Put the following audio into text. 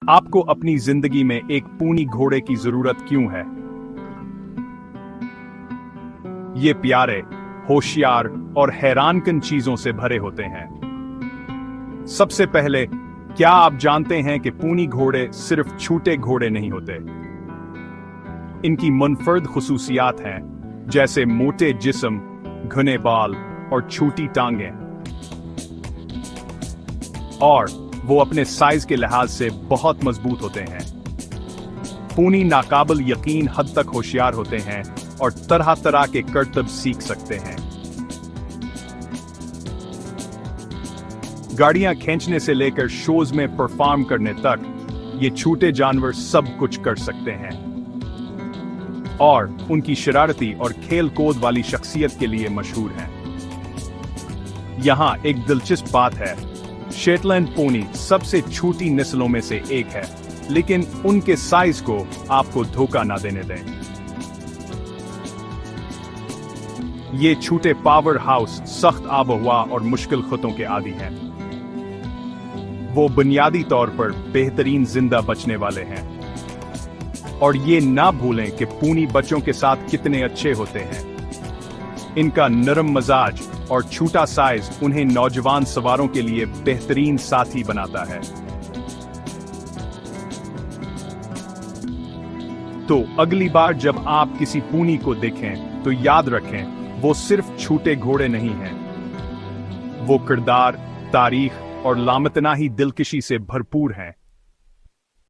आपको अपनी जिंदगी में एक पूनी घोड़े की जरूरत क्यों है? ये प्यारे, होशियार और हैरानकुन चीजों से भरे होते हैं। सबसे पहले, क्या आप जानते हैं कि पूनी घोड़े सिर्फ छोटे घोड़े नहीं होते? इनकी मुनफर्द खुसूसियात हैं, जैसे मोटे जिस्म, घने बाल और छोटी टांगें। और वो अपने साइज के लिहाज से बहुत मजबूत होते हैं। पूनी नाकाबिल यकीन हद तक होशियार होते हैं और तरह तरह के करतब सीख सकते हैं। गाड़ियां खींचने से लेकर शोज में परफॉर्म करने तक ये छोटे जानवर सब कुछ कर सकते हैं। और उनकी शरारती और खेल कूद वाली शख्सियत के लिए मशहूर हैं। यहां एक दिलचस्प बात है, शेटलैंड पोनी सबसे छोटी नस्लों में से एक है, लेकिन उनके साइज को आपको धोखा ना देने दें। ये छोटे पावर हाउस सख्त आबहवा और मुश्किल खतों के आदी हैं। वो बुनियादी तौर पर बेहतरीन जिंदा बचने वाले हैं। और ये ना भूलें कि पूनी बच्चों के साथ कितने अच्छे होते हैं। इनका नरम मजाज और छोटा साइज उन्हें नौजवान सवारों के लिए बेहतरीन साथी बनाता है। तो अगली बार जब आप किसी पूनी को देखें तो याद रखें, वो सिर्फ छोटे घोड़े नहीं हैं। वो किरदार, तारीख और लामतनाही दिलकशी से भरपूर हैं।